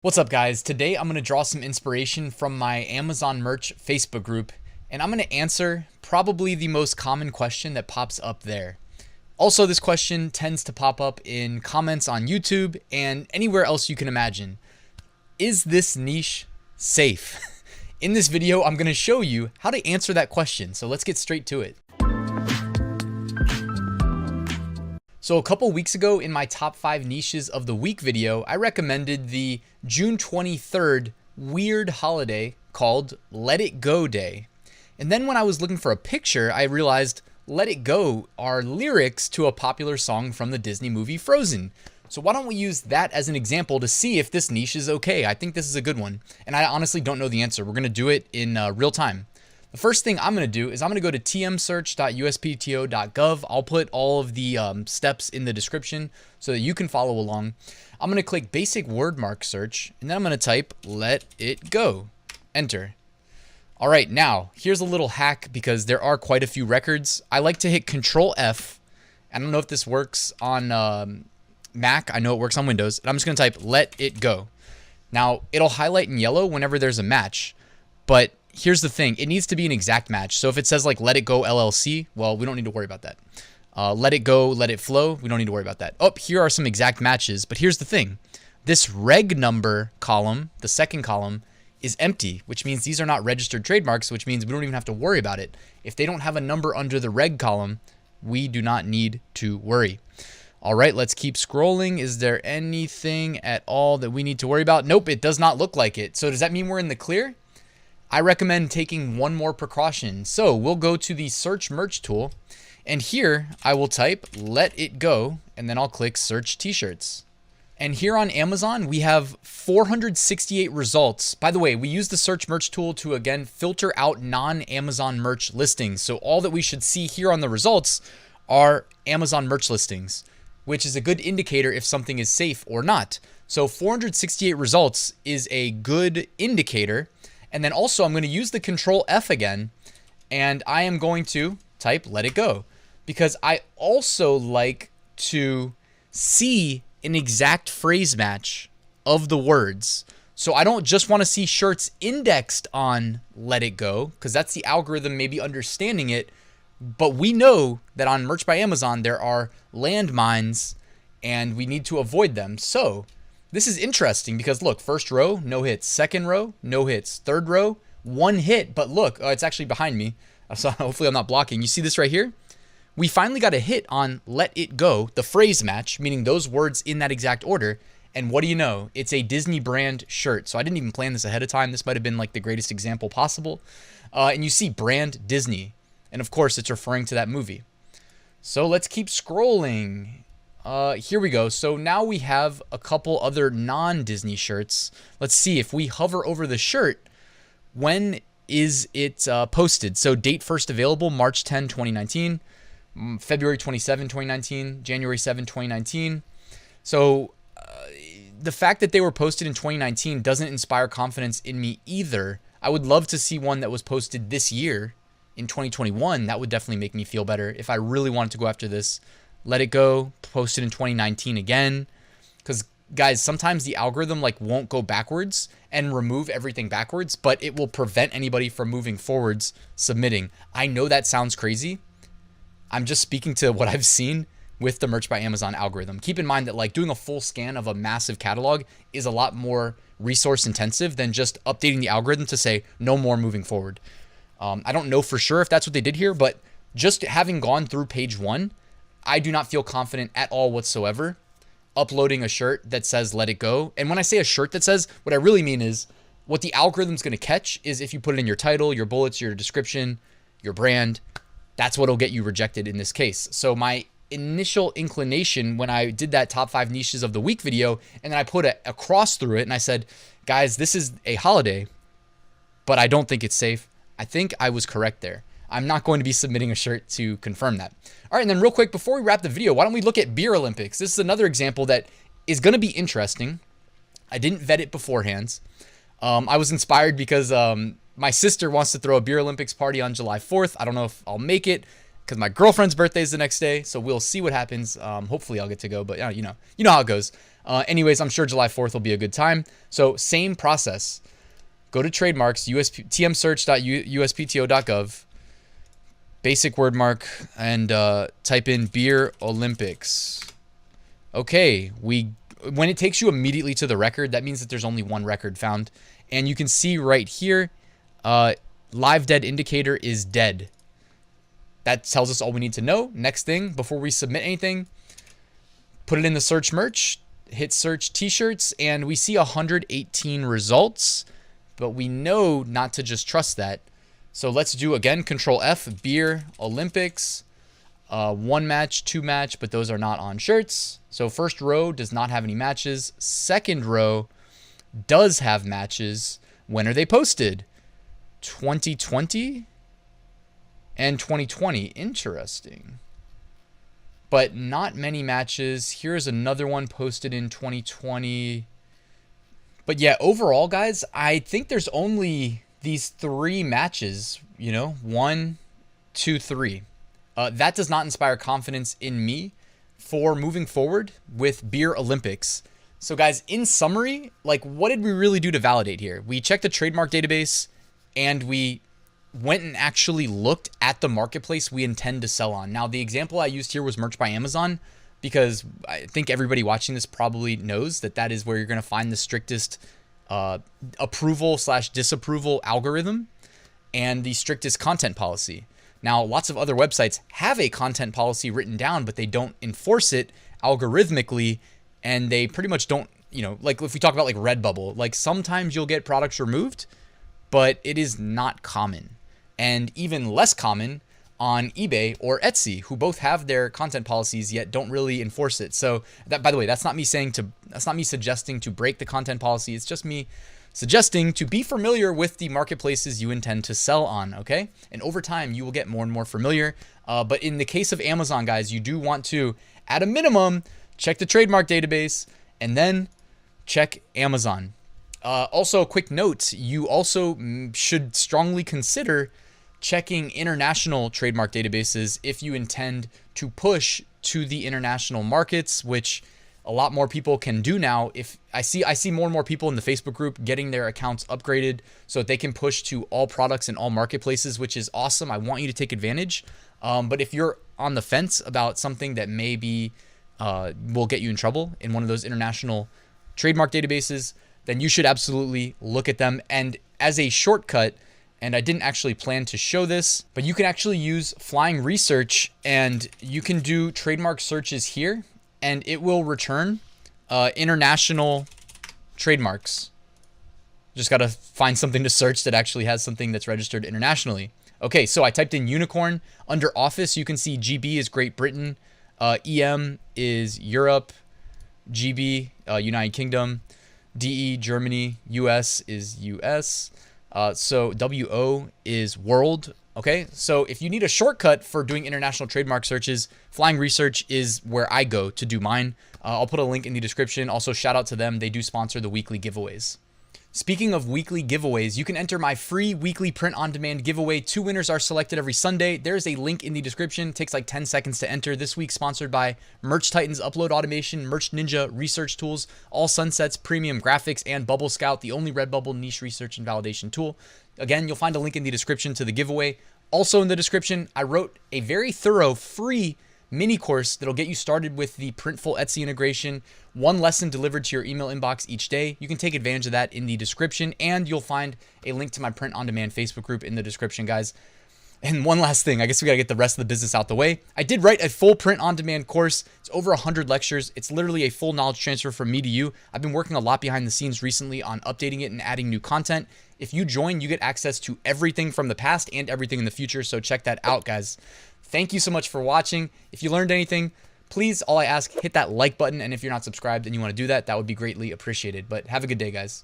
What's up, guys? Today I'm going to draw some inspiration from my Amazon merch Facebook group, and I'm going to answer probably the most common question that pops up there. Also, this question tends to pop up in comments on YouTube and anywhere else you can imagine. Is this niche safe? In this video, I'm going to show you how to answer that question, so let's get straight to it. So a couple weeks ago in my top 5 niches of the week video, I recommended the June 23rd weird holiday called Let It Go Day. And then when I was looking for a picture, I realized Let It Go are lyrics to a popular song from the Disney movie Frozen. So why don't we use that as an example to see if this niche is okay? I think this is a good one. And I honestly don't know the answer. We're going to do it in real time. The first thing I'm going to do is I'm going to go to tmsearch.uspto.gov. I'll put all of the steps in the description so that you can follow along. I'm going to click basic word mark search, and then I'm going to type let it go. Enter. All right, now here's a little hack because there are quite a few records. I like to hit Control F. I don't know if this works on Mac. I know it works on Windows. And I'm just going to type let it go. Now it'll highlight in yellow whenever there's a match, but here's the thing, it needs to be an exact match. So if it says like let it go LLC, well, we don't need to worry about that. Let it go, let it flow, we don't need to worry about that. Oh, here are some exact matches, but here's the thing. This reg number column, the second column, is empty, which means these are not registered trademarks, which means we don't even have to worry about it. If they don't have a number under the reg column, we do not need to worry. All right, let's keep scrolling. Is there anything at all that we need to worry about? Nope, it does not look like it. So does that mean we're in the clear? I recommend taking one more precaution. So we'll go to the search merch tool, and here I will type let it go, and then I'll click search t-shirts. And here on Amazon, we have 468 results. By the way, we use the search merch tool to again filter out non-Amazon merch listings. So all that we should see here on the results are Amazon merch listings, which is a good indicator if something is safe or not. So 468 results is a good indicator. And then also I'm going to use the Control F again, and I am going to type let it go because I also like to see an exact phrase match of the words. So I don't just want to see shirts indexed on let it go because that's the algorithm maybe understanding it. But we know that on Merch by Amazon, there are landmines and we need to avoid them. So this is interesting because look, first row, no hits. Second row, no hits. Third row, one hit. But look, it's actually behind me. So hopefully I'm not blocking. You see this right here? We finally got a hit on let it go, the phrase match, meaning those words in that exact order. And what do you know? It's a Disney brand shirt. So I didn't even plan this ahead of time. This might have been like the greatest example possible. And you see brand Disney. And of course, it's referring to that movie. So let's keep scrolling. Here we go. So now we have a couple other non-Disney shirts. Let's see if we hover over the shirt. When is it posted? So date first available, March 10, 2019, February 27, 2019, January 7, 2019. So the fact that they were posted in 2019 doesn't inspire confidence in me either. I would love to see one that was posted this year in 2021. That would definitely make me feel better if I really wanted to go after this. Let it go, posted in 2019 again. Because guys, sometimes the algorithm like won't go backwards and remove everything backwards, but it will prevent anybody from moving forwards submitting. I know that sounds crazy. I'm just speaking to what I've seen with the Merch by Amazon algorithm. Keep in mind that like doing a full scan of a massive catalog is a lot more resource intensive than just updating the algorithm to say no more moving forward. I don't know for sure if that's what they did here, but just having gone through page 1, I do not feel confident at all whatsoever uploading a shirt that says let it go. And when I say a shirt that says, what I really mean is what the algorithm's going to catch is if you put it in your title, your bullets, your description, your brand, that's what'll get you rejected in this case. So my initial inclination when I did that top 5 niches of the week video, and then I put a cross through it and I said, guys, this is a holiday, but I don't think it's safe. I think I was correct there. I'm not going to be submitting a shirt to confirm that. All right, and then real quick, before we wrap the video, why don't we look at Beer Olympics? This is another example that is going to be interesting. I didn't vet it beforehand. I was inspired because my sister wants to throw a Beer Olympics party on July 4th. I don't know if I'll make it because my girlfriend's birthday is the next day, so we'll see what happens. Hopefully I'll get to go, but you know how it goes. Anyways, I'm sure July 4th will be a good time. So same process. Go to Trademarks, tmsearch.uspto.gov, basic word mark, and type in Beer Olympics. Okay, when it takes you immediately to the record, that means that there's only one record found. And you can see right here, live dead indicator is dead. That tells us all we need to know. Next thing, before we submit anything, put it in the search merch, hit search t-shirts, and we see 118 results, but we know not to just trust that. So let's do again, Control F, Beer Olympics, 1 match, 2 match, but those are not on shirts. So first row does not have any matches. Second row does have matches. When are they posted? 2020 and 2020. Interesting. But not many matches. Here's another one posted in 2020. But yeah, overall, guys, I think there's only these 3 matches, 1, 2, 3. That does not inspire confidence in me for moving forward with Beer Olympics. So guys, in summary, what did we really do to validate here? We checked the trademark database and we went and actually looked at the marketplace we intend to sell on. Now, the example I used here was Merch by Amazon, because I think everybody watching this probably knows that is where you're going to find the strictest approval/disapproval algorithm and the strictest content policy. Now, lots of other websites have a content policy written down, but they don't enforce it algorithmically, and they pretty much don't, if we talk about Redbubble, sometimes you'll get products removed, but it is not common. And even less common on eBay or Etsy, who both have their content policies yet don't really enforce it. So that, by the way, that's not me suggesting to break the content policy. It's just me suggesting to be familiar with the marketplaces you intend to sell on, okay? And over time, you will get more and more familiar. But in the case of Amazon, guys, you do want to, at a minimum, check the trademark database and then check Amazon. Also, a quick note, you also should strongly consider checking international trademark databases if you intend to push to the international markets, which a lot more people can do now. If I see more and more people in the Facebook group getting their accounts upgraded so that they can push to all products in all marketplaces, which is awesome. I want you to take advantage. But if you're on the fence about something that maybe will get you in trouble in one of those international trademark databases, then you should absolutely look at them. And as a shortcut, and I didn't actually plan to show this, but you can actually use Flying Research and you can do trademark searches here and it will return international trademarks. Just got to find something to search that actually has something that's registered internationally. Okay, so I typed in unicorn. Under office, you can see GB is Great Britain, EM is Europe, GB, United Kingdom, DE, Germany, US is US. So WO is world. Okay, so if you need a shortcut for doing international trademark searches, Flying Research is where I go to do mine. I'll put a link in the description. Also, shout out to them. They do sponsor the weekly giveaways. Speaking of weekly giveaways, you can enter my free weekly print-on-demand giveaway. 2 winners are selected every Sunday. There's a link in the description. It takes like 10 seconds to enter. This week sponsored by Merch Titans, Upload Automation, Merch Ninja, Research Tools, All Sunsets, Premium Graphics, and Bubble Scout, the only Redbubble niche research and validation tool. Again, you'll find a link in the description to the giveaway. Also in the description, I wrote a very thorough free mini course that'll get you started with the Printful Etsy integration. 1 lesson delivered to your email inbox each day. You can take advantage of that in the description, and you'll find a link to my Print on Demand Facebook group in the description, guys. And one last thing, I guess we got to get the rest of the business out the way. I did write a full Print on Demand course. It's over 100 lectures. It's literally a full knowledge transfer from me to you. I've been working a lot behind the scenes recently on updating it and adding new content. If you join, you get access to everything from the past and everything in the future. So check that out, guys. Thank you so much for watching. If you learned anything, please, all I ask, hit that like button. And if you're not subscribed and you want to do that, that would be greatly appreciated. But have a good day, guys.